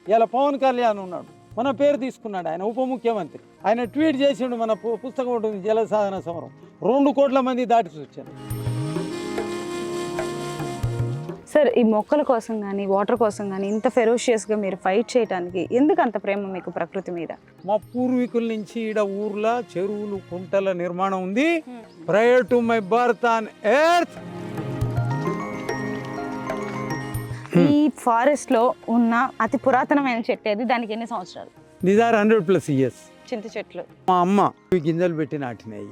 ఇలా పవన్ కళ్యాణ్ ఉన్నాడు, మన పేరు తీసుకున్నాడు, ఆయన ఉప ముఖ్యమంత్రి. ఆయన ట్వీట్ చేసిండు, మన పుస్తకం ఉంటుంది జల సాధన సమరం, 2 కోట్ల మంది దాటి వచ్చారు. సార్ ఈ మొక్కల కోసం కానీ వాటర్ కోసం కానీ ఇంత ఫెరోషియస్గా మీరు ఫైట్ చేయడానికి ఎందుకు అంత ప్రేమ మీకు ప్రకృతి మీద? మా పూర్వీకుల నుంచి ఈడ ఊర్ల చెరువులు కుంటల నిర్మాణం ఉంది. Prior to my birth on earth. ఈ ఫారెస్ట్ లో ఉన్న అతి పురాతనమైన చెట్టు అది, దానికి ఎన్ని సంవత్సరాలు? These are 100+ years. చింత చెట్లు మా అమ్మ ఈ గింజలు పెట్టి నాటినాయి.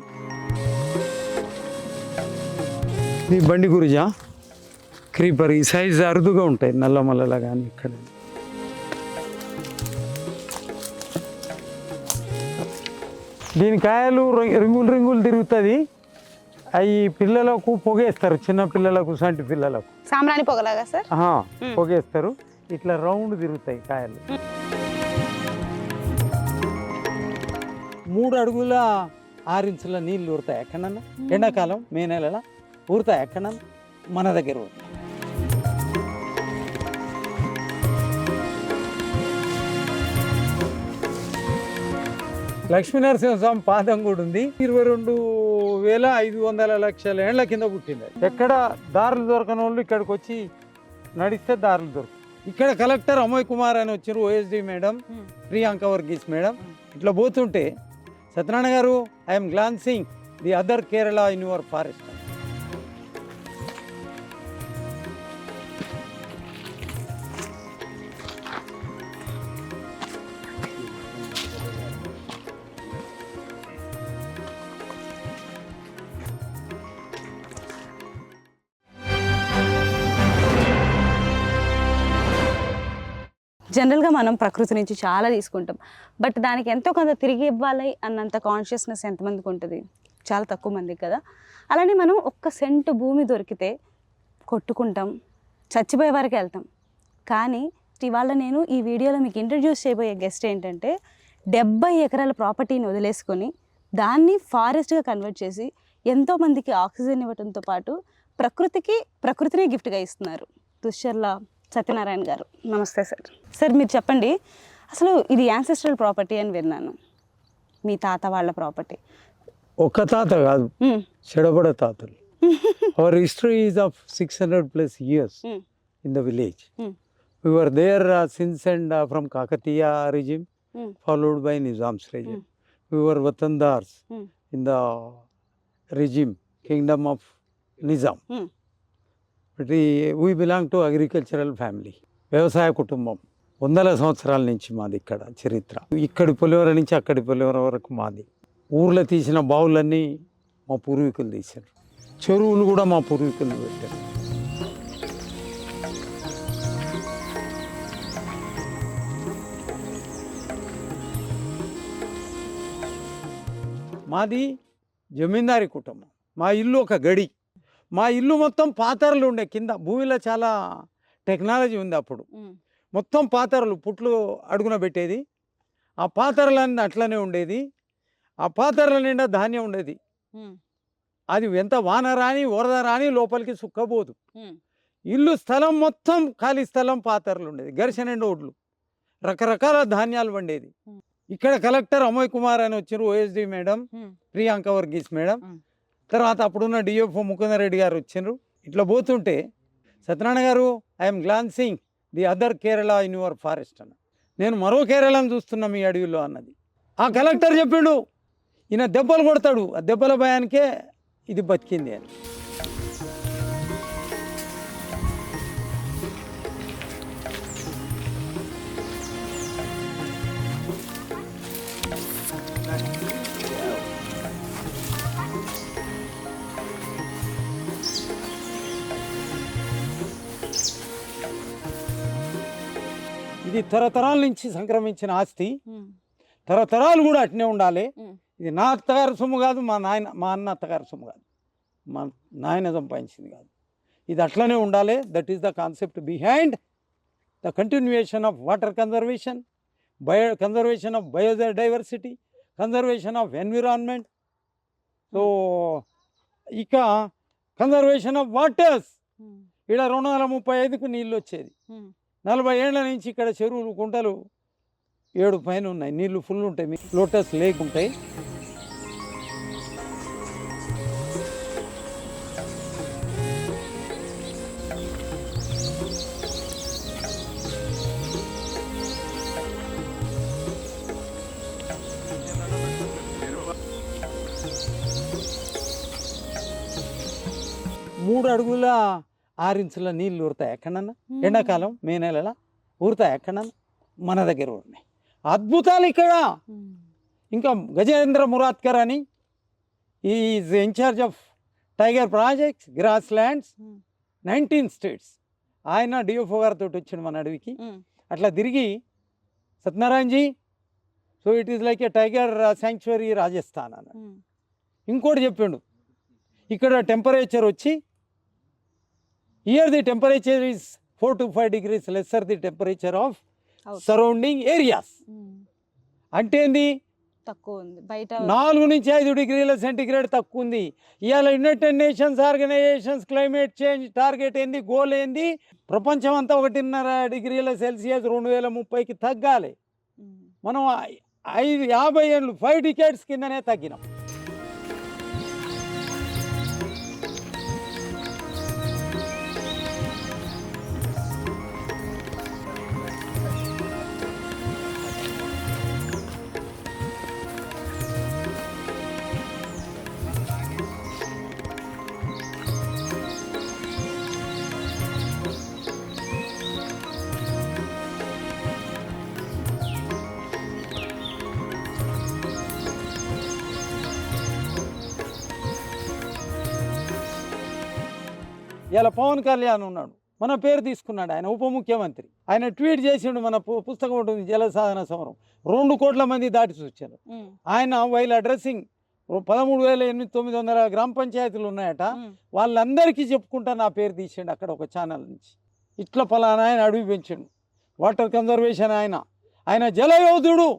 ఈ బండి గురిజా క్రీపర్, ఈ సైజ్ అరుదుగా ఉంటాయి, నల్లమల్లలా కానీ. ఇక్కడ దీని కాయలు రింగులు రింగులు తిరుగుతుంది. అవి పిల్లలకు పొగేస్తారు, చిన్న పిల్లలకు, సంటి పిల్లలకు సాంబ్రాణి పొగలాగా సార్ పొగేస్తారు. ఇట్లా రౌండ్ తిరుగుతాయి కాయలు. 3 అడుగుల 6 ఇంచుల నీళ్ళు ఊరుతాయి ఎక్కడన్నా. ఎండాకాలం మే నెలలో ఊరుతాయి ఎక్కడన్నా, మన దగ్గర ఊరుతాయి. లక్ష్మీనరసింహస్వామి పాదం కూడా ఉంది. 22,500 లక్షల ఏళ్ల కింద పుట్టింది. ఎక్కడ దారులు దొరకని వాళ్ళు ఇక్కడికి వచ్చి నడిస్తే దారులు దొరుకుతాయి. ఇక్కడ కలెక్టర్ అమోయ్ కుమార్ అని వచ్చారు, OSD madam, Priyanka Varghese madam. ఇట్లా పోతుంటే సత్యనారాయణ గారు, I'm glancing the other Kerala in your forest. జనరల్గా మనం ప్రకృతి నుంచి చాలా తీసుకుంటాం, బట్ దానికి ఎంతో కొంత తిరిగి ఇవ్వాలి అన్నంత కాన్షియస్నెస్ ఎంతమందికి ఉంటుంది? చాలా తక్కువ మందికి కదా. అలానే మనం ఒక్క సెంటు భూమి దొరికితే కొట్టుకుంటాం, చచ్చిపోయే వరకు వెళ్తాం. కానీ ఇవాళ నేను ఈ వీడియోలో మీకు ఇంట్రడ్యూస్ చేయబోయే గెస్ట్ ఏంటంటే 70 ఎకరాల ప్రాపర్టీని వదిలేసుకొని దాన్ని ఫారెస్ట్గా కన్వర్ట్ చేసి ఎంతోమందికి ఆక్సిజన్ ఇవ్వడంతో పాటు ప్రకృతిని గిఫ్ట్గా ఇస్తున్నారు. దుశ్శర్ల సత్యనారాయణ గారు, నమస్తే సార్. సార్ మీరు చెప్పండి, అసలు ఇది యాన్సెస్ట్రల్ ప్రాపర్టీ అని విన్నాను, మీ తాత వాళ్ళ ప్రాపర్టీ. ఒక్క తాత కాదు, చెడబడ తాతలు. Our history is of 600+ years in the village. We were there since and from Kakatiya regime, followed by Nizam's regime. We were Watandars in the regime, kingdom of Nizam. But we belong to agricultural family. వ్యవసాయ కుటుంబం. 100 సంవత్సరాల నుంచి మాది ఇక్కడ చరిత్ర. ఇక్కడి పొలివర నుంచి అక్కడి పొలివర వరకు మాది. ఊర్లో తీసిన బావులన్నీ మా పూర్వీకులు తీశారు, చెరువులు కూడా మా పూర్వీకులు పెట్టారు. మాది జమీందారీ కుటుంబం. మా ఇల్లు ఒక గడి. మా ఇల్లు మొత్తం పాతరలు ఉండే, కింద భూమిలో చాలా టెక్నాలజీ ఉంది అప్పుడు. మొత్తం పాతరలు, పుట్లు అడుగున పెట్టేది. ఆ పాతరలన్నీ అట్లనే ఉండేది. ఆ పాతరల నిండా ధాన్యం ఉండేది. అది ఎంత వాన రాని వరద రాని లోపలికి సుక్కబోదు. ఇల్లు స్థలం మొత్తం ఖాళీ స్థలం, పాతరలు ఉండేది. గరిసె ఓడ్లు, రకరకాల ధాన్యాలు వండేది. ఇక్కడ కలెక్టర్ అమోయ్ కుమార్ అని వచ్చారు, OSD madam, Priyanka Varghese madam. తర్వాత అప్పుడున్న డిఎఫ్ఓ ముకుందరెడ్డి గారు వచ్చిండ్రు. ఇట్లా పోతుంటే సత్యనారాయణ గారు, I'm glancing the other Kerala in your forest అన్న. నేను మరో కేరళను చూస్తున్నా మీ అడవిలో అన్నది. ఆ కలెక్టర్ చెప్పిండు, ఈయన దెబ్బలు కొడతాడు, ఆ దెబ్బల భయానికే ఇది బతికింది అని. ఇది తరతరాల నుంచి సంక్రమించిన ఆస్తి, తరతరాలు కూడా అట్నే ఉండాలి. ఇది నా అత్తగారి సొమ్ము కాదు, మా అన్న అత్తగారి సొమ్ము కాదు, మా నాయన సంపాదించింది కాదు. ఇది అట్లనే ఉండాలి. That is the concept behind the continuation of water conservation, conservation of biodiversity, conservation of environment. So ఇక కన్జర్వేషన్ ఆఫ్ వాటర్స్. ఇక్కడ 235కు నీళ్ళు వచ్చేది, 40 ఏళ్ల నుంచి ఇక్కడ చెరువులు కుంటలు 7 పైన ఉన్నాయి, నీళ్లు ఫుల్ ఉంటాయి, లోటస్ లేక్ ఉంటాయి. మూడు అడుగుల 6 ఇంచుల నీళ్ళు ఊరుతాయి ఎక్కడన్నా, ఎండాకాలం మే నెలలో ఊరుతాయి ఎక్కడన్నా, మన దగ్గర ఊరినాయి. అద్భుతాలు ఇక్కడ. ఇంకా గజేంద్ర మురాద్కర్ అని is in charge of tiger projects grasslands 19 states. ఆయన డిఎఫ్ఓ గారితో వచ్చిండు మన అడవికి. అట్లా తిరిగి Satyanarayanaji, so it is like a tiger sanctuary Rajasthan అన్నాడు. ఇంకోటి చెప్పిండు, ఇక్కడ టెంపరేచర్ వచ్చి here the temperature is 4 to 5 degrees lesser the temperature of surrounding areas. అంటే ఏంది, తక్కువ ఉంది బయట, 4 నుంచి 5 degrees సెంటిగ్రేడ్ తక్కువ ఉంది. ఇవాళ United Nations organisations climate change target ఏంది, గోల్ ఏంది, ప్రపంచం అంతా 1.5 degrees సెల్సియస్ 2030కి తగ్గాలి. మనం 50 ఏళ్ళు 5 decades కిందనే తగ్గినాం. ఇలా పవన్ కళ్యాణ్ ఉన్నాడు, మన పేరు తీసుకున్నాడు, ఆయన ఉప ముఖ్యమంత్రి. ఆయన ట్వీట్ చేసిండు, మన పుస్తకం ఉంటుంది జల సాధన సమరం, 2 కోట్ల మంది దాటి చూచారు. ఆయన వైల్ అడ్రస్సింగ్ 13,900 గ్రామ పంచాయతీలు ఉన్నాయట, వాళ్ళందరికీ చెప్పుకుంటా నా పేరు తీసిండు అక్కడ ఒక ఛానల్ నుంచి. ఇట్లా పలానా ఆయన అడవి పెంచిండు, వాటర్ కన్జర్వేషన్ ఆయన జలయోధుడు.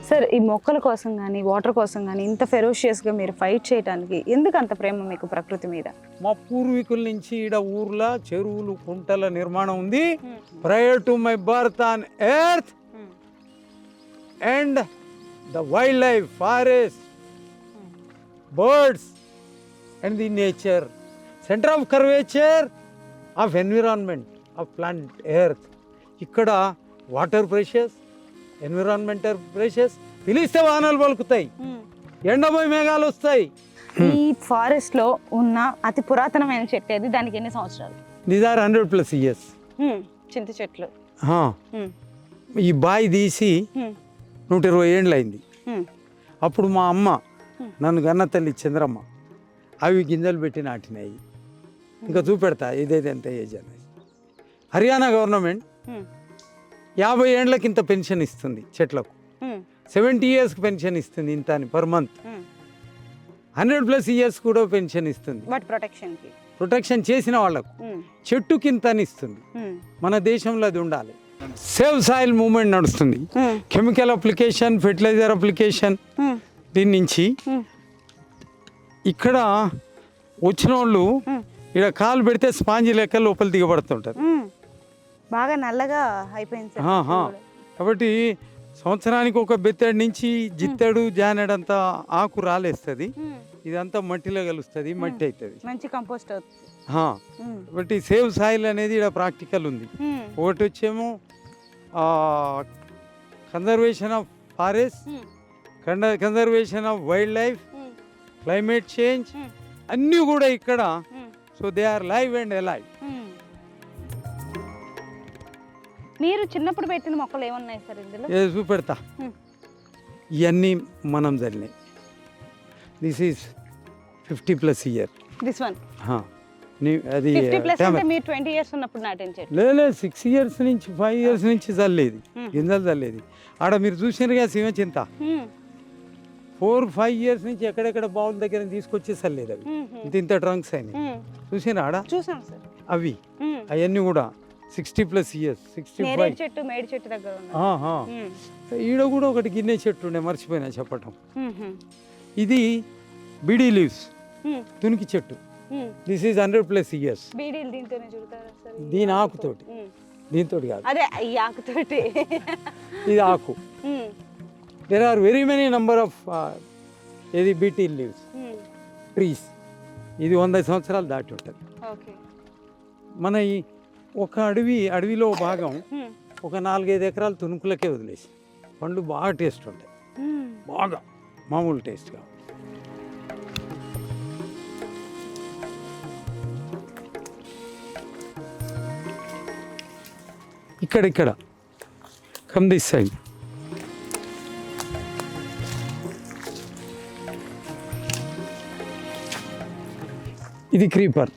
సార్, ఈ మొక్కల కోసం కానీ వాటర్ కోసం కానీ ఇంత ఫెరోషియస్గా మీరు ఫైట్ చేయడానికి ఎందుకు అంత ప్రేమ మీకు ప్రకృతి మీద? మా పూర్వీకుల నుంచి ఈడ ఊర్ల చెరువులు కుంటల నిర్మాణం ఉంది. Prior to my birth on earth and the wild life, forest, birds and the nature, centre of curvature of environment of plant earth. ఇక్కడ వాటర్ ప్రెషస్, ఎన్విరాన్మెంటల్ ప్రెషస్. పిలిస్తే వానలు పలుకుతాయి, ఎండబోయి మేఘాలు వస్తాయి. ఈ ఫారెస్ట్ లో ఉన్న అతి పురాతనమైన చెట్టు అది, దానికి ఎన్ని సంవత్సరాలు? These are 100+ years. చింత చెట్లు. ఈ బాయి తీసి 120 ఏళ్ళు అయింది. అప్పుడు మా అమ్మ నన్ను గన్న తల్లి చంద్రమ్మ అవి గింజలు పెట్టి నాటినాయి. ఇంకా చూపెడతా ఇదైతే ఎంత ఏజ్ అనేది. హర్యానా గవర్నమెంట్ 50 ఏళ్ళకి ఇంత పెన్షన్ ఇస్తుంది చెట్లకు, 70 years పెన్షన్ ఇస్తుంది ఇంత అని పర్ మంత్. 100+ years కూడా పెన్షన్ ఇస్తుంది. ప్రొటెక్షన్ చేసిన వాళ్ళకు చెట్టుకి ఇంత అని ఇస్తుంది. మన దేశంలో అది ఉండాలి. సేవ్ సాయిల్ మూవ్మెంట్ నడుస్తుంది. కెమికల్ అప్లికేషన్, ఫెర్టిలైజర్ అప్లికేషన్, దీని నుంచి ఇక్కడ వచ్చిన వాళ్ళు ఇక్కడ కాలు పెడితే స్పాంజీ లెక్క లోపల దిగబడుతుంటారు. బాగా నల్లగా అయిపోయింది. కాబట్టి సంవత్సరానికి ఒక బెత్తడి నుంచి జిత్తడు జానెడంత ఆకు రాలేస్తుంది. ఇదంతా మట్టిలో కలుస్తుంది, మట్టి అవుతుంది, మంచి కంపోస్ట్ అవుతుంది. కాబట్టి సేవ్ సాయిల్ అనేది ఇక్కడ ప్రాక్టికల్ ఉంది. ఒకటి వచ్చేమో conservation of forest, conservation of wildlife, climate change, అన్నీ కూడా ఇక్కడ. So they are live and alive. మీరు చిన్నప్పుడు పెట్టిన మొక్కలు ఏమున్నాయి సార్ ఇందులో? చూపెడతా. ఇవన్నీ మనం చల్లినాయి. This is 50+ year. This one అది 50+ అంటే మీరు 20 years ఉన్నప్పుడు నాటిన చెట్టు? లేదు, 6 years నుంచి 5 years నుంచి చల్లేది, గింజలు చల్లేది. ఆడ మీరు చూసినారుగా సీమ చింత, 4-5 years నుంచి ఎక్కడెక్కడ బావుల దగ్గర తీసుకొచ్చేసలేదు అవి ఇంత ట్రంక్స్ అయినాయి చూసినా ఆడ చూసాం సార్. అవి అవన్నీ కూడా 60+ years 65 చెట్టు మేడి చెట్టు దగ్గర ఉంది. ఈడ కూడా ఒకటి గిన్నె చెట్టు ఉండే మర్చిపోయినా చెప్పటం. ఇది బీడీ లీవ్స్ తునికి చెట్టు. This is 100+ years. బీడీలు దీంతోనే చుడతారా సార్? దీని ఆకుతోటి, దీంతో కాదు. అదే ఈ ఆకుతోటి. ఇది ఆకు. There are very many number of ఏది బీటీ లీవ్స్ ట్రీస్. ఇది 100 సంవత్సరాలు దాటి ఉంటుంది. మన ఈ ఒక అడవిలో భాగం ఒక 4-5 ఎకరాలు తునుకులకే వదిలేసి పండ్లు బాగా టేస్ట్ ఉంటాయి, బాగా మామూలు టేస్ట్గా. ఇక్కడ కమ్ దిస్ సైడ్. ఇది క్రీపర్.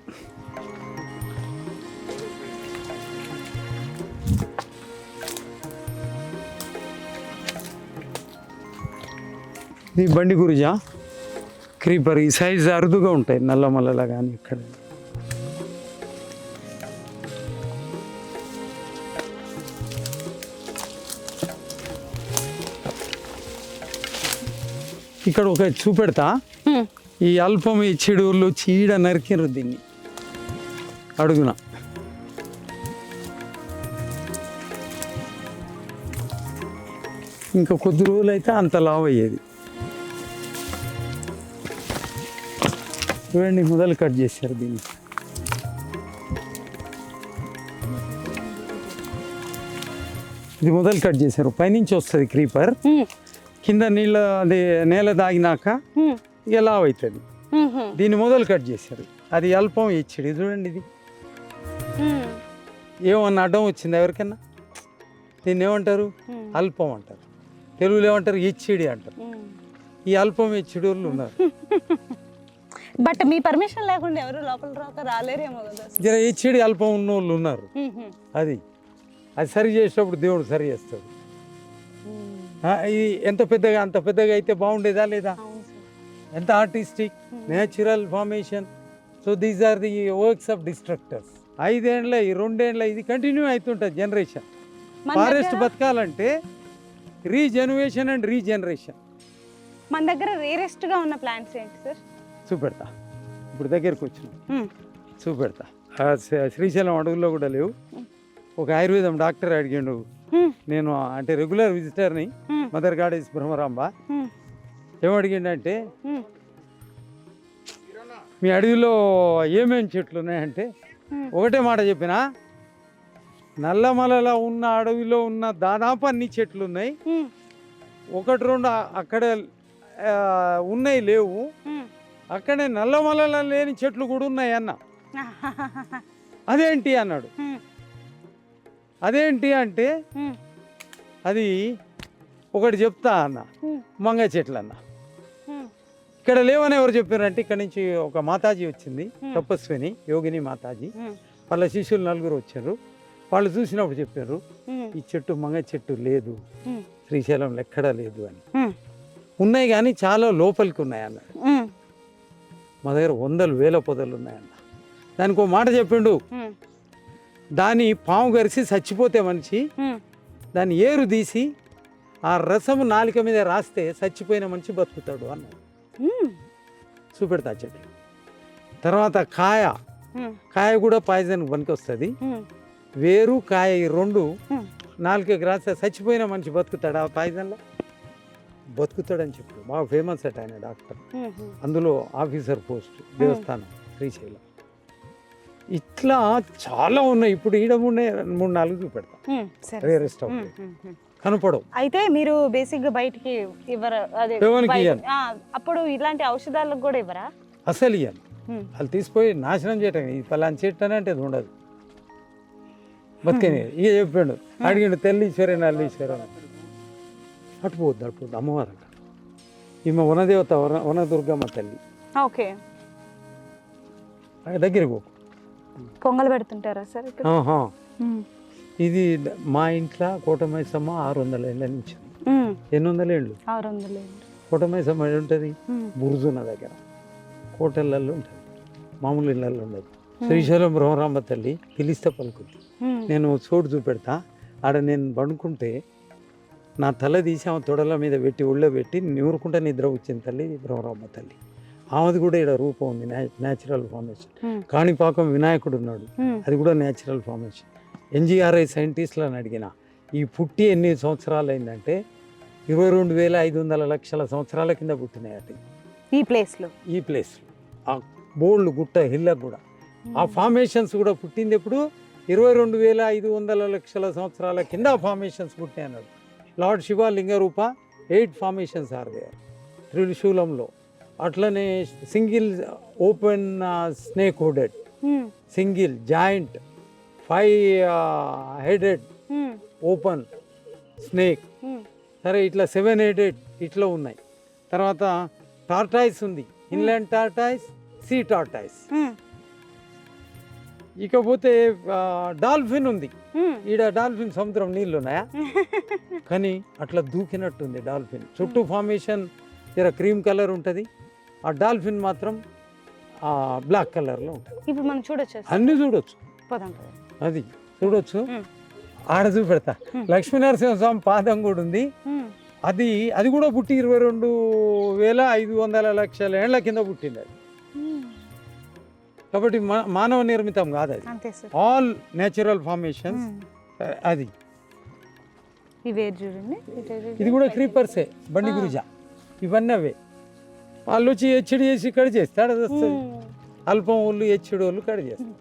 ఇది బండి గురిజా క్రీపర్. ఈ సైజ్ అరుదుగా ఉంటాయి, నల్లమల్లలా కానీ. ఇక్కడ ఇక్కడ ఒక చూపెడతా. ఈ అల్పం ఈ చెడువులు చీడ నరికిరు దీన్ని అడుగున. ఇంకా కొద్ది రోజులు అయితే అంత లావు అయ్యేది. చూడండి మొదలు కట్ చేశారు దీన్ని. ఇది మొదలు కట్ చేశారు. పైనుంచి వస్తుంది క్రీపర్, కింద నీళ్ళ అది నేల దాగినాక ఇక లావు అవుతుంది. దీన్ని మొదలు కట్ చేశారు. అది అల్పం ఇచ్చిడి. చూడండి ఇది ఏమన్నా అడ్డం వచ్చింది ఎవరికన్నా? దీన్ని ఏమంటారు? అల్పం అంటారు. తెలుగులో ఏమంటారు? ఇచ్చిడి అంటారు. ఈ అల్పం ఇచ్చిడి వాళ్ళు ఉన్నారు. బట్ మీ పర్మిషన్ లేకుండా ఎవరు లోపల రాలేరేమో కదా. జర ఇచ్చిడి అల్పం ఉన్న వాళ్ళు ఉన్నారు. అది సరి చేసేటప్పుడు దేవుడు సరి చేస్తాడు. ఇది ఎంత పెద్దగా అంత పెద్దగా అయితే బాగుండేదా లేదా? ఎంత artistic natural formation. So these are the works of destructors. 5 ఏళ్ళ 2 ఏళ్ళ ఇది కంటిన్యూ అవుతుంటుంది జనరేషన్. ఫారెస్ట్ బతకాలంటే రీజెన్యువేషన్ అండ్ రీజనరేషన్. మన దగ్గర రేరెస్ట్ గా ఉన్న ప్లాంట్స్ ఏంటి సార్? చూపెడతా. ఇప్పుడు దగ్గరికి వచ్చినాం, చూపెడతా. శ్రీశైలం అడవుల్లో కూడా లేవు. ఒక ఆయుర్వేదం డాక్టర్ అడిగాడు, నేను అంటే రెగ్యులర్ విజిటర్ని, మదర్ గాడెస్ బ్రహ్మరాంబ. ఏమడిగిండంటే మీ అడవిలో ఏమేమి చెట్లు ఉన్నాయంటే ఒకటే మాట చెప్పిన, నల్లమలలో ఉన్న అడవిలో ఉన్న దాదాపు అన్ని చెట్లు ఉన్నాయి, 1-2 అక్కడ ఉన్నాయి లేవు, అక్కడే నల్లమలలో లేని చెట్లు కూడా ఉన్నాయి అన్న. అదేంటి అన్నాడు. అదేంటి అంటే అది ఒకటి చెప్తా అన్న, మంగ చెట్లు అన్న. ఇక్కడ లేవని ఎవరు చెప్పారంటే ఇక్కడ నుంచి ఒక మాతాజీ వచ్చింది, తపస్విని యోగిని మాతాజీ. వాళ్ళ శిష్యులు 4 వచ్చారు. వాళ్ళు చూసినప్పుడు చెప్పారు ఈ చెట్టు మంగ చెట్టు లేదు శ్రీశైలంలో ఎక్కడా లేదు అని. ఉన్నాయి కానీ చాలా లోపలికి ఉన్నాయి అన్నాడు. మా దగ్గర 100,000 పొదలు ఉన్నాయన్న. దానికి ఒక మాట చెప్పిండు, దాన్ని పాము గరిసి చచ్చిపోతే మనిషి దాన్ని ఏరు తీసి ఆ రసము నాలిక మీద రాస్తే చచ్చిపోయిన మనిషి బతుకుతాడు అన్నాడు. చూపెడతా చెట్లు. తర్వాత కాయ కూడా పాయిజన్ పనికి వస్తుంది. వేరు కాయ ఈ 2 నాలుకకి రాస్తే చచ్చిపోయిన మనిషి బతుకుతాడు. ఆ పాయిజన్లో బతుకుతాడని చెప్పు. బాగా ఫేమస్ అట ఆయన డాక్టర్. అందులో ఆఫీసర్ పోస్ట్ దేవస్థానం శ్రీశైలం. ఇట్లా చాలా ఉన్నాయి. ఇప్పుడు ఈడ 3-4 చూపెడతా. రేరెస్ట్ కనపడవు. అయితే మీరు బేసిక్ గా బయటికి ఇవ్వరు? అదే అప్పుడు ఇలాంటి ఔషధాలకు కూడా ఇవ్వరా? అసలు ఇవ్వను. వాళ్ళు తీసిపోయి నాశనం చేయటం. ఈ పలాని చెట్టు అని అంటే అది ఉండదు. బతికని ఇక చెప్పాడు, అడిగిండు తెల్లీశ్వరే నల్లీశ్వర అటుపోద్దు అమ్మవారు అంట. ఈమె వనదేవత, వనదుర్గమ్మ తల్లి. ఓకే, దగ్గరికి పోకు. పొంగల్ పెడుతుంటారా సార్? ఇది మా ఇంట్లో కోటమైసమ్మ 600 ఏళ్ళ నుంచి. 800 ఏళ్ళు. కోటమైసం అది ఉంటుంది బురుజున దగ్గర, కోటలలో ఉంటుంది, మామూలు ఇళ్ళల్లో ఉండదు. శ్రీశైలం బ్రహ్మరాంబ తల్లి పిలిస్తే పలుకుద్ది. నేను చోటు చూపెడతా, ఆడ నేను పండుకుంటే నా తల తీసి ఆమె తొడల మీద పెట్టి ఒళ్ళో పెట్టి నివురుకుంటే నిద్ర వచ్చింది తల్లి బ్రహ్మరాంబ తల్లి. ఆమెది కూడా ఇక్కడ రూపం ఉంది, న్యాచురల్ ఫార్మేషన్. కాణిపాకం వినాయకుడు ఉన్నాడు, అది కూడా న్యాచురల్ ఫార్మేషన్. NGRI సైంటిస్టులను అడిగిన ఈ పుట్టి ఎన్ని సంవత్సరాలు అయిందంటే 22,500 సంవత్సరాల కింద పుట్టినాయట ఈ ప్లేస్లో. ఆ బోల్డ్ గుట్ట హిల్లకు కూడా ఆ ఫార్మేషన్స్ కూడా పుట్టింది ఎప్పుడు 22,500 సంవత్సరాల కింద ఆ ఫార్మేషన్స్ పుట్టినాయి అన్నాడు. లార్డ్ శివ లింగరూప 8 ఫార్మేషన్స్ ఆర్ దేర్ త్రిశూలంలో. అట్లనే single open snake hooded, single joint 5 headed open snake, సరే ఇట్లా 7 హెడెడ్ ఇట్లా ఉన్నాయి. తర్వాత టార్టాయిస్ ఉంది, ఇన్లాండ్ టార్టాయిస్, సీ టార్టాయిస్. ఇకపోతే డాల్ఫిన్ ఉంది. ఈడ డాల్ఫిన్ సముద్రం నీళ్ళు ఉన్నాయా కానీ అట్లా దూకినట్టుంది డాల్ఫిన్. చుట్టూ ఫార్మేషన్ జర క్రీమ్ కలర్ ఉంటుంది, ఆ డాల్ఫిన్ మాత్రం బ్లాక్ కలర్లో ఉంటుంది. ఇప్పుడు మనం చూడొచ్చు, అన్నీ చూడొచ్చు, అది చూడొచ్చు. ఆడ చూపెడతా, లక్ష్మీనరసింహస్వామి పాదం కూడా ఉంది. అది కూడా పుట్టి 22,500 ఏళ్ల కింద పుట్టింది అది. కాబట్టి మానవ నిర్మితం కాదు అది, ఆల్ నేచురల్ ఫార్మేషన్స్. అది ఇది కూడా క్రీపర్సే, బండి గురిజా, ఇవన్నీ అవే. వాళ్ళు వచ్చి హెచ్డి చేసి కడి చేస్తాడు, అది వస్తుంది. అల్పం వాళ్ళు హెచ్డి వాళ్ళు కడి చేస్తారు.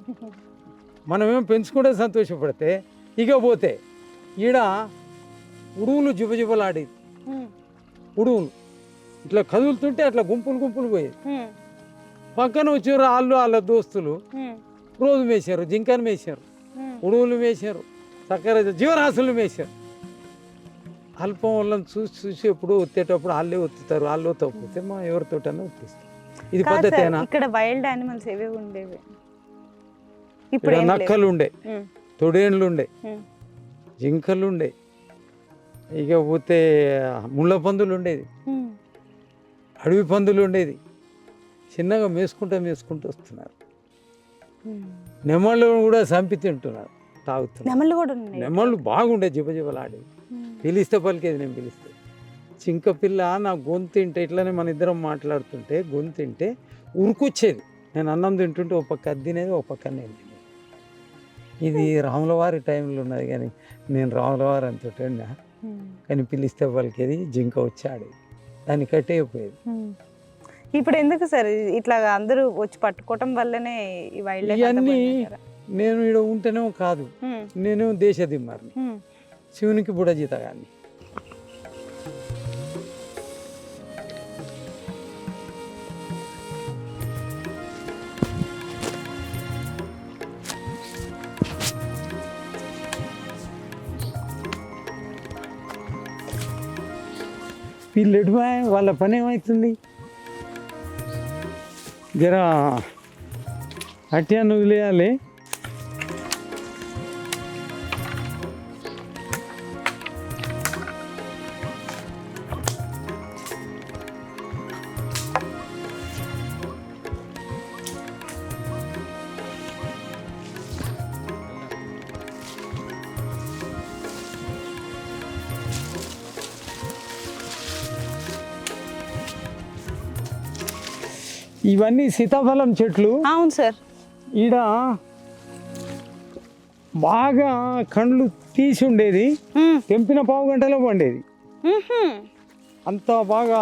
మనమేం పెంచుకుంటే సంతోషపడితే. ఇక పోతే ఈడ ఉడువులు జుబజుబలాడేది, ఉడువులు ఇట్లా కదులుతుంటే అట్లా గుంపులు పోయేది. పక్కన వచ్చారు వాళ్ళు, వాళ్ళ దోస్తులు రోజు మేసారు, జింకను మేసారు, ఉడువులు మేసారు, చక్కెర జీవరాశులు మేసారు. అల్పం వాళ్ళని చూసి ఎప్పుడు ఒత్తేటప్పుడు వాళ్ళే ఒత్తుతారు, వాళ్ళు తప్పితే మా ఎవరితోటన్నా ఒత్తిస్తారు. ఇది పద్ధతేనా? ఇక్కడ వైల్డ్ యానిమల్స్ ఏవే ఉండేవి, ఇప్పుడు నక్కలు ఉండే, తొడేండ్లు ఉండే, జింకలు ఉండే, ఇకపోతే ముళ్ళ పందులు ఉండేది, అడవి పందులు ఉండేది. చిన్నగా మేసుకుంటూ వస్తున్నారు. నెమళ్ళు కూడా చంపి తింటున్నారు, తాగుతున్నారు. నెమళ్ళు బాగుండే, జిబజిబలాడేది, పిలిస్తే పలికేది. నేను పిలిస్తే చింకపిల్ల నా గొంతుంటే ఇట్లనే మన ఇద్దరం మాట్లాడుతుంటే గొంతుంటే ఉరుకొచ్చేది. నేను అన్నం తింటుంటే ఒక పక్క అది తినేది, ఒక పక్క నేను తినేది. ఇది రాములవారి టైంలో ఉన్నది, కానీ నేను రాములవారి అంతటా కానీ పిలిస్తే పలికేది, జింక వచ్చి ఆడేది, దాన్ని కట్టేయపోయేది. ఇప్పుడు ఎందుకు సార్ ఇట్లా అందరూ వచ్చి పట్టుకోవటం వల్లనే ఇవన్నీ? నేను ఇక్కడ ఉంటేనే కాదు, నేను దేశదిమ్మరిని, శివునికి బుడజీతగాన్ని. వీళ్ళు ఎటువా, వాళ్ళ పని ఏమవుతుంది? జర అట్యాన్ని వదిలేయాలి. ఇవన్నీ సీతాఫలం చెట్లు. అవును సార్. ఈడ బాగా కండ్లు తీసి ఉండేది, తెంపిన పావు గంటలో పండేది. అంత బాగా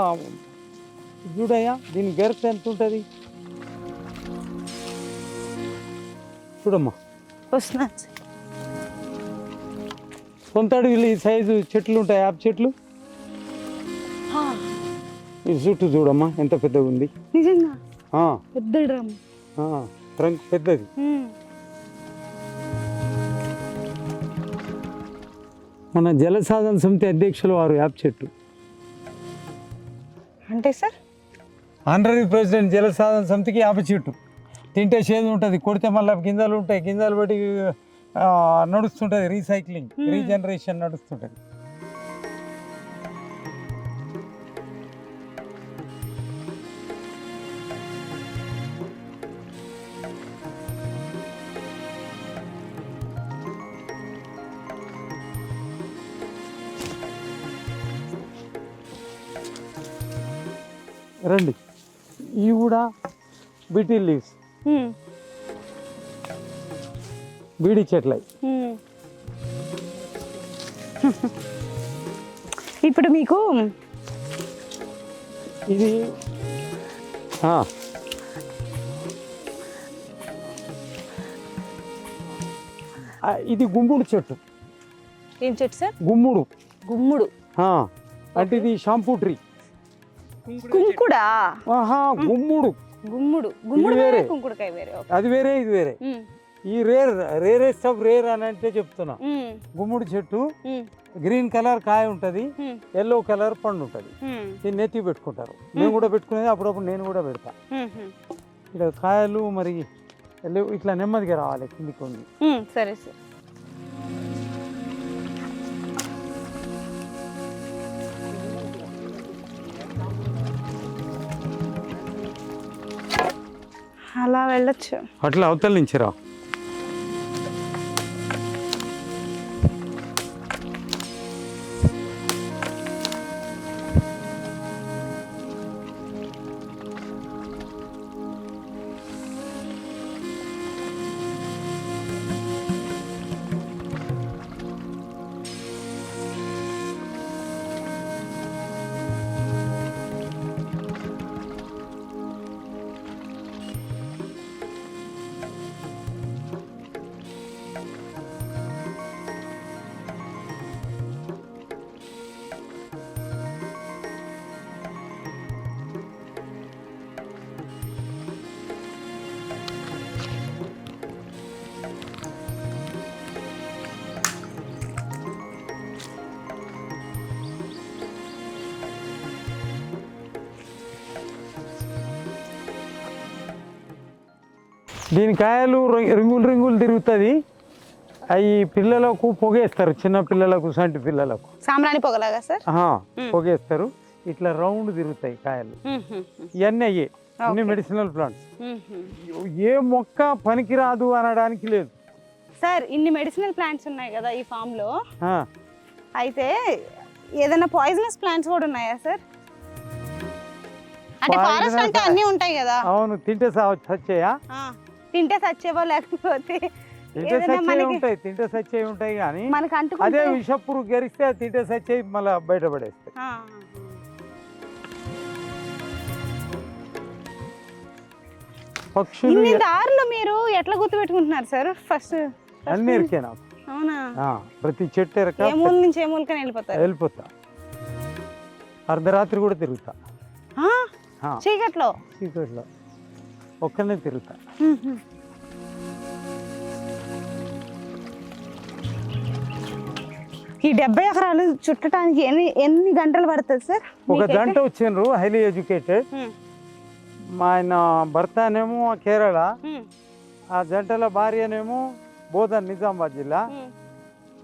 చూడయ్యా, దీని గెరత ఎంత ఉంటుంది చూడమ్మా. సొంత అడవిలో ఈ సైజు చెట్లు ఉంటాయి, యాప్ చెట్లు. ఇది చుట్టూ చూడమ్మా ఎంత పెద్దగా ఉంది. నిజంగా పెద్ద డ్రమ్, ట్రంక్ పెద్దది. మన జలసాధన సమితి అధ్యక్షులు వారు యాప్ చెట్టు అంటే సార్. ఆనరీ ప్రెసిడెంట్ జలసాధన సమితికి యాప చెట్టు. తింటే చేదు ఉంటుంది, కొడితే మళ్ళీ గింజలు ఉంటాయి, గింజలు బట్టి నడుస్తుంటుంది, రీసైక్లింగ్ రీజనరేషన్ నడుస్తుంటుంది. రండి. ఇవి కూడా బీటీ లీవ్స్, బీడి చెట్లయి. ఇప్పుడు మీకు ఇది ఇది గుమ్ముడు చెట్టు. ఏం చెట్టు సార్? గుమ్ముడు. గుమ్ముడు అంటే ఇది షాంపూ ట్రీ. కుంకుడా? గుమ్ముడు. గుమ్ముడు గుమ్ముడు వేరే, కుంకుడుకాయ వేరే. అది వేరే, ఇది వేరే. ఈ రేరెస్ట్ ఆఫ్ రేర్ అని అంటే చెప్తున్నా. గుమ్ముడు చెట్టు గ్రీన్ కలర్ కాయ ఉంటది, ఎల్లో కలర్ పండు ఉంటది. దీన్ని నెత్తి పెట్టుకుంటారు. మేము కూడా పెట్టుకునేది, అప్పుడప్పుడు నేను కూడా పెడతా. ఇక్కడ కాయలు మరి ఇట్లా నెమ్మదిగా రావాలి కిందికి ఉంది. సరే సార్. అలా వెళ్ళొచ్చు. అట్లా అవతల నుంచి రా. దీని కాయలు రింగులు తిరుగుతుంది. అవి పిల్లలకు పొగేస్తారు, చిన్న పిల్లలకు, సంటి పిల్లలకు సాంబ్రాణి పొగలాగా సార్ పొగేస్తారు. ఇట్లా రౌండ్ తిరుగుతాయి కాయలు. ఇవన్నీ అయ్యే అన్ని మెడిసినల్ ప్లాంట్స్. ఏ మొక్క పనికిరాదు అనడానికి లేదు సార్. ఇన్ని మెడిసినల్ ప్లాంట్స్ ఉన్నాయి కదా ఈ ఫామ్ లో, అయితే ఏదైనా పాయిజనస్ ప్లాంట్స్ కూడా ఉన్నాయా సార్? అంటే ఫారెస్ట్ అంటే అన్ని ఉంటాయి కదా. అవును, తింటే చచ్చేయా? తింటే చచ్చేవో లేకపోతే తింటే సచ్చే ఉంటాయి కానీ అదే విషపురు గరిస్తే తింటే సచ్చే మళ్ళీ బయటపడేస్తాయి. పక్షులు దారిలో మీరు ఎట్లా గుర్తుపెట్టుకుంటున్నారు సార్? ఫస్ట్ అన్ని ఎరికే నాకు. అవునా? ప్రతి చెట్టు ఎరక ఏ మూల నుంచి ఏ మూలకని వెళ్ళిపోతా. అర్ధరాత్రి కూడా తిరుగుతా. చీకట్లో ఒక్కనే తిరుగుతా. ఈ 70 ఎకరాలు చుట్టడానికి ఎన్ని గంటలు పడుతుంది సార్? 1 గంట వచ్చిండ్రు, హైలీ ఎడ్యుకేటెడ్. మా ఆయన భర్తనేమో కేరళ, ఆ జంటల భార్యనేమో బోధన్, నిజామాబాద్ జిల్లా.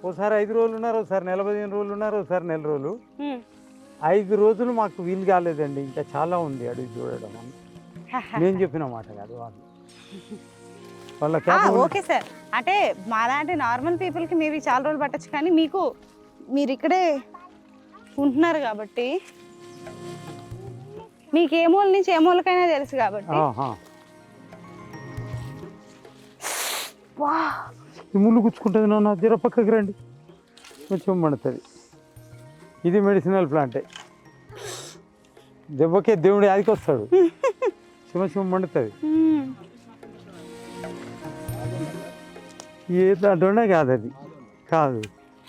ఓసారి 5 రోజులు ఉన్నారు, ఒకసారి 15 రోజులు ఉన్నారు, ఒకసారి 1 నెల రోజులు. 5 రోజులు మాకు వీలు కాలేదండి, ఇంకా చాలా ఉంది అడిగి చూడడం అని. నేను చెప్పిన మాట కాదు వాళ్ళు. ఓకే సార్, అంటే మాలాంటి నార్మల్ పీపుల్కి మేబీ చాలా రోజులు పట్టచ్చు, కానీ మీరు ఇక్కడే ఉంటున్నారు కాబట్టి మీకు ఏ మూల నుంచి ఏ మూలకైనా తెలుసు కాబట్టి. ఈ ముళ్ళు గుచ్చుకుంటుంది నాన్న, జర పక్కకి రండి, కొంచెం పడుతుంది. ఇది మెడిసినల్ ప్లాంటే. దెబ్బకే దేవుడి ఆదికి వస్తాడు, చిమ మండుతుంది. ఏ దాంట్లోనే కాదు, అది కాదు,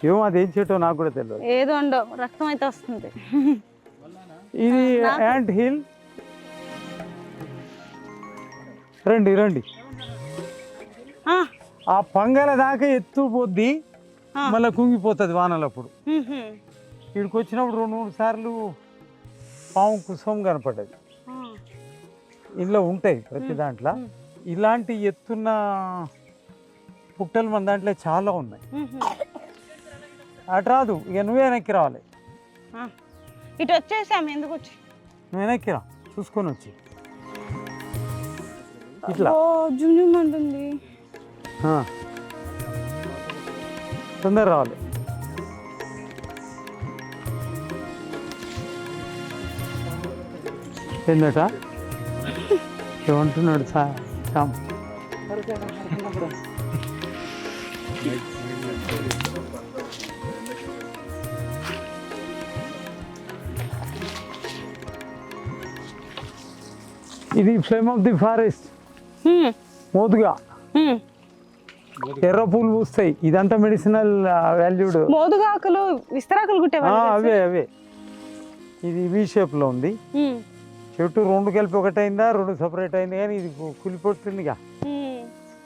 ఏమో అదేం చెట్టో నాకు కూడా తెలియదు. ఏదో ఉండో రక్తం అయితే వస్తుంది. ఇది యాంట్ హిల్. రండి. ఆ పంగల దాకా ఎత్తు పోద్ది, మళ్ళీ కుంగిపోతుంది వానలప్పుడు. ఇక్కడికి వచ్చినప్పుడు 2-3 సార్లు పాము కుసం కనపడ్డది. ఇంట్లో ఉంటాయి ప్రతి దాంట్లో. ఇలాంటి ఎత్తున్న పుట్టలు మన దాంట్లో చాలా ఉన్నాయి. అటు రాదు, ఇక నువ్వే వెనక్కి రావాలి. ఇటు వచ్చేసాము, ఎందుకు వచ్చి నువ్వు వెనక్కి రా, చూసుకొని వచ్చి ఇట్లా జుమ్మంటుంది. తొందర రావాలి. ఏందట ఏమంటున్నాడు శ్యామ్? ఇది ఫ్లేమ్ ఆఫ్ ది ఫారెస్ట్, మోదుగా. ఎర్ర పూలు పూస్తాయి, ఇదంతా మెడిసినల్ వాల్యూడ్. మోదుగా ఆకులు విస్తరాకులు అవే అవే. ఇది వి షేప్ లో ఉంది. చెట్టు రెండు కలిపి ఒకటైందా, రెండు సపరేట్ అయింది, కానీ ఇది కులిపోతుందిగా.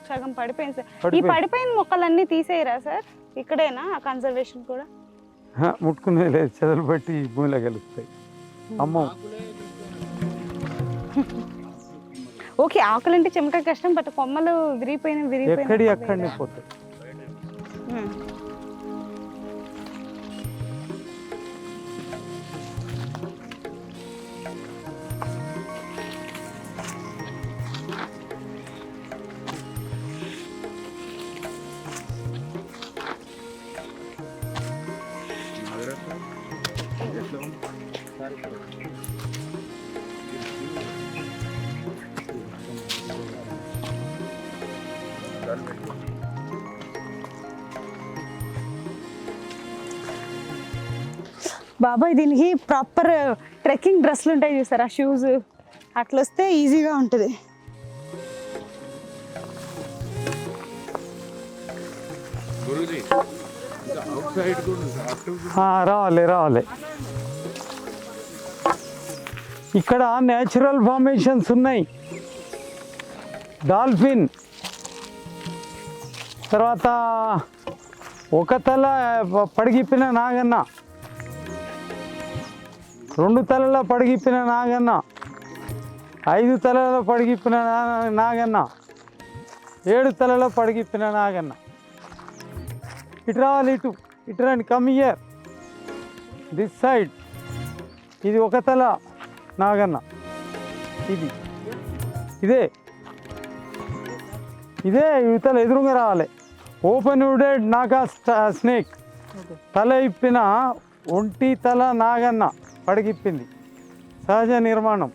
సగం పడిపోయింది సార్. ఈ పడిపోయిన మొక్కలన్నీ తీసేయరా సార్? ఇక్కడేనా కన్సర్వేషన్ కూడా? ముట్టుకునే లేదు, చెదలు బట్టి భూమిలో కలుస్తాయి. అమ్మో, ఓకే, ఆకులంటే చెమట కష్టం, బట్ కొమ్మలు ఎక్కడి అక్కడనే పోతాయి. బాబాయ్, దీనికి ప్రాపర్ ట్రెక్కింగ్ డ్రెస్లు ఉంటాయి చూసారా, షూస్, అట్లా వస్తే ఈజీగా ఉంటుంది. రావాలి రావాలి. ఇక్కడ నేచురల్ ఫార్మేషన్స్ ఉన్నాయి. డాల్ఫిన్, తర్వాత ఒక తల పడిగిప్పిన నాగన్న, రెండు తలల పడిగిప్పిన నాగన్న, 5 తలల పడిగిప్పిన నాగన్న, 7 తలల పడిగిప్పిన నాగన్న. ఇటు రావాలి, ఇటు రండి, కమ్ హియర్, దిస్ సైడ్. ఇది ఒక తల నాగన్న, ఇదే ఇవతల ఎదురుగా రావాలి. ఓపెన్ వుడెడ్ నాగా స్నేక్, తల ఇప్పిన ఒంటి తల నాగన్న పడిగిప్పింది, సహజ నిర్మాణం.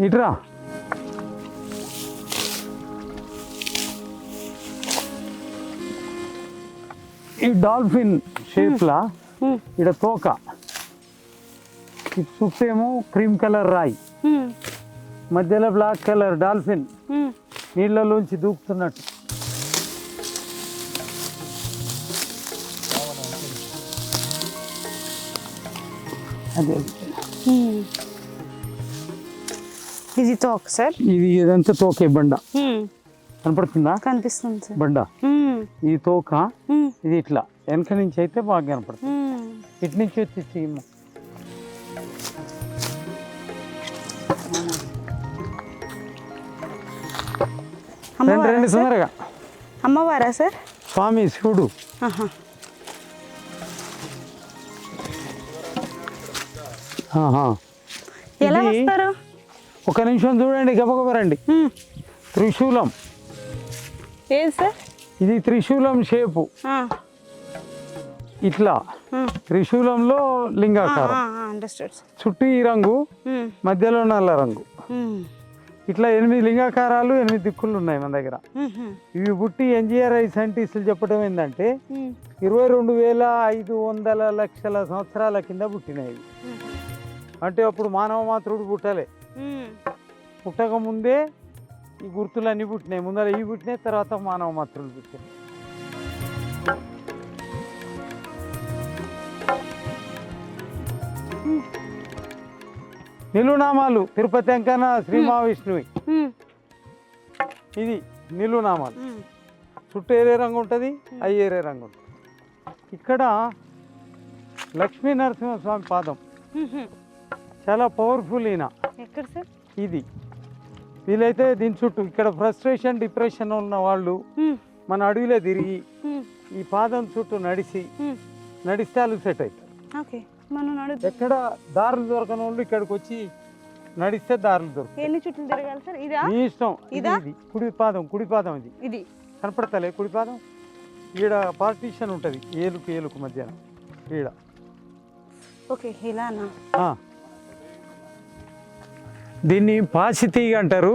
ఇట్రా, ఈ డాల్ఫిన్ షేప్లా ఇక్కడ తోక, ఇది చుట్టేమో క్రీమ్ కలర్ రాయి, మధ్యలో బ్లాక్ కలర్ డాల్ఫిన్ నీళ్ళలోంచి దూకుతున్నట్టు. అదే ఇది తోక సార్. ఇదంతా తోకే, బండ కనపడుతుందా? కనిపిస్తుంది సార్, బండ. ఈ తోక ఇది ఇట్లా వెనక నుంచి అయితే బాగా కనపడుతుంది. ఇటు నుంచి వచ్చి రెండు సుందరగా. అమ్మవారా సార్? స్వామి శివుడు. ఎలా వస్తారు? ఒక నిమిషం చూడండి, గబగబరండి. త్రిశూలం. ఏది సార్? ఇది త్రిశూలం షేపు, ఇట్లా త్రిశూలంలో లింగాకారం, చుట్టూ ఈ రంగు, మధ్యలో నల్ల రంగు. ఇట్లా 8 లింగాకారాలు, 8 దిక్కులు ఉన్నాయి మన దగ్గర. ఇవి పుట్టి NGRI సైంటిస్టులు చెప్పడం ఏంటంటే 22,500 లక్షల సంవత్సరాల కింద పుట్టినాయి. అంటే అప్పుడు మానవ మాతృడు పుట్టలే, పుట్టక ముందే ఈ గుర్తులన్నీ పుట్టినాయి. ముందర ఇవి పుట్టినాయి, తర్వాత మానవ మాతృలు పుట్టినాయి. నిలునామాలు తిరుపతి అంకన శ్రీ మహావిష్ణువి. ఇది నిలునామాలు. చుట్టూ ఏరే రంగు ఉంటుంది, అవి ఏరే రంగు ఉంటుంది. ఇక్కడ లక్ష్మీ నరసింహస్వామి పాదం చాలా పవర్ఫుల్. ఈయన ఇది వీలైతే దీని చుట్టూ ఇక్కడ ఫ్రస్ట్రేషన్, డిప్రెషన్ ఉన్న వాళ్ళు మన అడవిలో తిరిగి ఈ పాదం చుట్టూ నడిస్తే అలు సెట్ అవుతారు. మనం నడుద్దాం. ఎక్కడ దారులు దొరకని వాళ్ళు ఇక్కడికి వచ్చి నడిస్తే దారులు దొరుకుతాయి. ఎన్ని చుట్లు తిరగాలి సార్? ఇదా? మీ ఇష్టం. ఇదా? ఇది కుడి పాదం ఇది కనపడతలే కుడి పాదం. ఈడ పార్టీషన్ ఉంటుంది ఏలుకు మధ్యాహ్న ఈడ. ఓకే, ఇలానా? దీన్ని పాసితీగ అంటారు.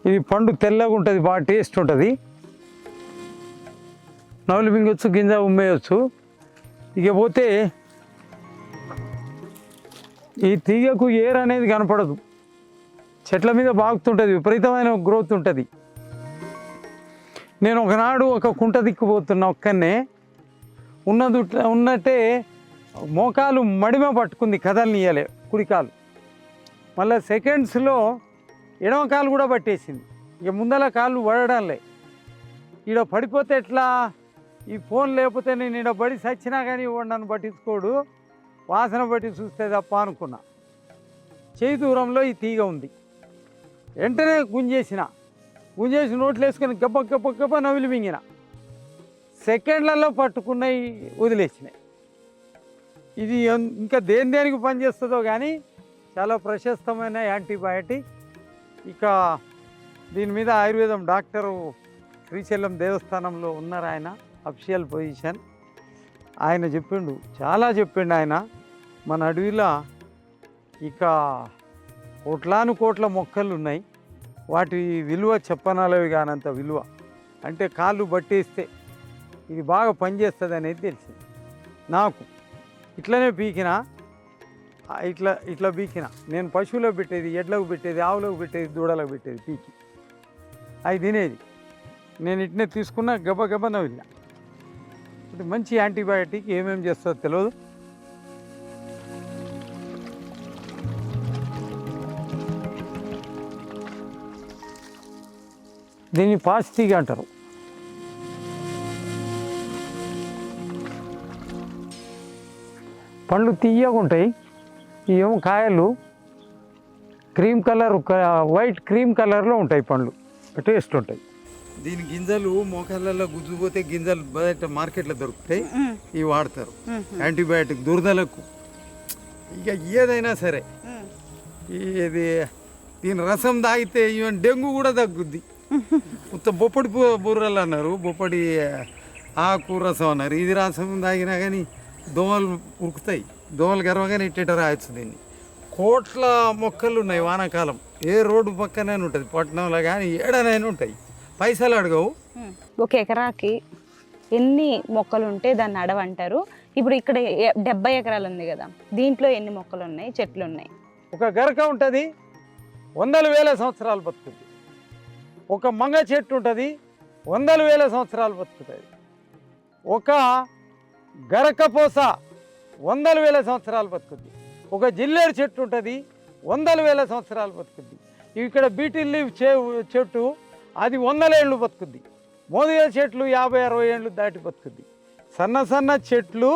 ఇది పండు తెల్లగా ఉంటుంది, బాగా టేస్ట్ ఉంటుంది. నవలు మింగొచ్చు, గింజ ఉమ్మేయచ్చు. ఇక పోతే ఈ తీగకు ఏర్ అనేది కనపడదు, చెట్ల మీద బాగుతుంటుంది, విపరీతమైన గ్రోత్ ఉంటుంది. నేను ఒకనాడు ఒక కుంట దిక్కుపోతున్నా, ఒక్కనే ఉన్నట్టే మోకాలు మడిమ పట్టుకుంది, కదలనియలే కుడికాలు. మళ్ళీ సెకండ్స్లో ఎడమ కాలు కూడా పట్టేసింది. ఇక ముందల కాళ్ళు పడడంలే. ఈడ పడిపోతే ఎట్లా, ఈ ఫోన్ లేకపోతే నేను ఈడ పడి సచ్చినా కానీ నన్ను పట్టించుకోడు, వాసన బట్టి చూస్తే తప్ప అనుకున్నా. చేయి దూరంలో ఈ తీగ ఉంది. వెంటనే గుంజేసి నోట్లు వేసుకొని గబ్బ నవిలి మింగిన. సెకండ్లలో పట్టుకున్నాయి, వదిలేసినాయి. ఇది ఇంకా దేనికి పనిచేస్తుందో కానీ చాలా ప్రశస్తమైన యాంటీబయాటిక్. ఇక దీని మీద ఆయుర్వేదం డాక్టరు శ్రీశైలం దేవస్థానంలో ఉన్నారు, ఆయన అఫిషియల్ పొజిషన్. ఆయన చెప్పిండు, చాలా చెప్పిండు ఆయన. మన అడవిలో ఇక కోట్ల మొక్కలు ఉన్నాయి, వాటి విలువ చెప్పనాలవి కానంత విలువ. అంటే కాళ్ళు బట్టేస్తే ఇది బాగా పనిచేస్తుంది అనేది తెలిసింది నాకు. ఇట్లనే పీకిన, ఇట్లా పీకిన. నేను పశువులకు పెట్టేది, ఎడ్లకు పెట్టేది, ఆవులకు పెట్టేది, దూడలకు పెట్టేది పీకి, అవి తినేది. నేను ఇట్నే తీసుకున్న గబ నవ్విలా. అంటే మంచి యాంటీబయాటిక్, ఏమేమి చేస్తుందో తెలియదు. దీన్ని పాసితీగ అంటారు. పండ్లు తీయగా ఉంటాయి. ఏమో కాయలు క్రీమ్ కలర్, వైట్ క్రీమ్ కలర్లో ఉంటాయి పండ్లు, టేస్ట్ ఉంటాయి. దీని గింజలు మోకాళ్ళలో గుజ్జుపోతే గింజలు బయట మార్కెట్లో దొరుకుతాయి, ఇవి వాడతారు యాంటీబయాటిక్ దురదలకు. ఇక ఏదైనా సరే ఇది దీని రసం తాగితే ఈవెన్ డెంగ్యూ కూడా తగ్గుద్ది. మొత్తం బొప్పడి బుర్రలు అన్నారు, బొప్పడి ఆకు రసం అన్నారు. ఇది రసం తాగినా కానీ దోమలు ఉరుకుతాయి, దోమలు గర్వగానే ఇట్టేట రాయొచ్చు దీన్ని. కోట్ల మొక్కలు ఉన్నాయి వానాకాలం, ఏ రోడ్డు పక్కనే ఉంటుంది, పట్టణంలో కానీ ఏడనైనా ఉంటాయి, పైసలు అడగవు. ఒక ఎకరాకి ఎన్ని మొక్కలు ఉంటే దాన్ని అడవంటారు? ఇప్పుడు ఇక్కడ 70 ఎకరాలు ఉంది కదా, దీంట్లో ఎన్ని మొక్కలు ఉన్నాయి, చెట్లు ఉన్నాయి? ఒక గరక ఉంటుంది, వందల వేల సంవత్సరాలు బతుకుతుంది. ఒక మంగ చెట్టు ఉంటుంది, వందల వేల సంవత్సరాలు బతుకుతుంది. ఒక గరకపోస వందల వేల సంవత్సరాలు బతుకుద్ది. ఒక జిల్లేరు చెట్టు ఉంటుంది, వందల వేల సంవత్సరాలు బతుకుద్ది. ఇక్కడ బీటిల్ లీఫ్ చెట్టు అది 100 ఏళ్ళు బతుకుద్ది. మోదిగా చెట్లు 50-60 ఏళ్ళు దాటి బతుకుద్ది. సన్న చెట్లు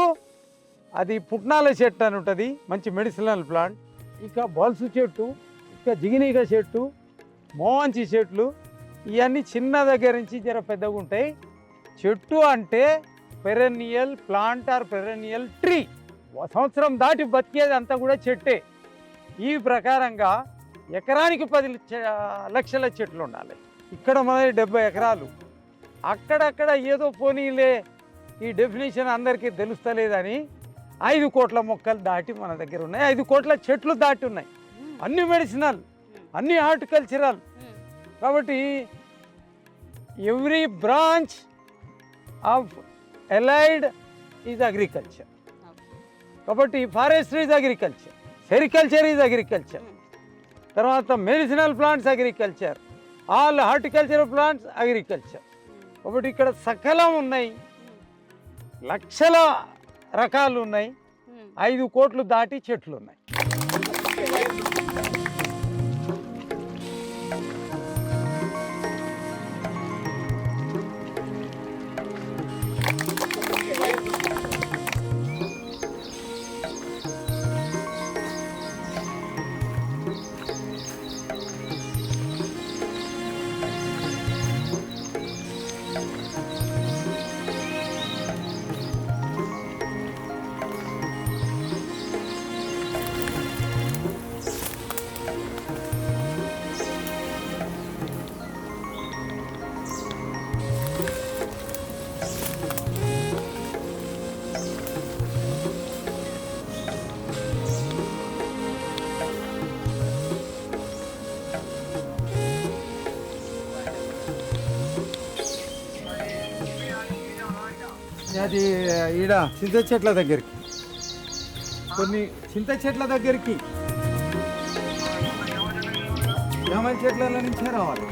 అది పుట్నాల చెట్టు అని ఉంటుంది, మంచి మెడిసినల్ ప్లాంట్. ఇక బల్సు చెట్టు, ఇక జిగినీగ చెట్టు, మోవంచి చెట్లు, ఇవన్నీ చిన్న దగ్గర నుంచి జర పెద్దగా ఉంటాయి. చెట్టు అంటే perennial plant are perennial tree, సంవత్సరం దాటి బతికేది అంతా కూడా చెట్టే. ఈ ప్రకారంగా ఎకరానికి 10 లక్షల చెట్లు ఉండాలి. ఇక్కడ మనది 70 ఎకరాలు. అక్కడక్కడ ఏదో పోనీలే, ఈ డెఫినేషన్ అందరికీ తెలుస్తలేదని 5 కోట్ల మొక్కలు దాటి మన దగ్గర ఉన్నాయి, 5 కోట్ల చెట్లు దాటి ఉన్నాయి. అన్ని మెడిసినల్, అన్ని హార్టికల్చరల్. కాబట్టి every branch of allied is agriculture. కాబట్టి forestry is agriculture, sericulture is agriculture, తర్వాత medicinal plants agriculture, all horticultural plants agriculture. కాబట్టి ఇక్కడ సకలం ఉన్నాయి, లక్షల రకాలు ఉన్నాయి, 5 కోట్లు దాటి చెట్లు ఉన్నాయి. అది ఈడ చింత చెట్ల దగ్గరికి, కొన్ని చింత చెట్ల దగ్గరికి జామ చెట్ల నుంచే రావాలి.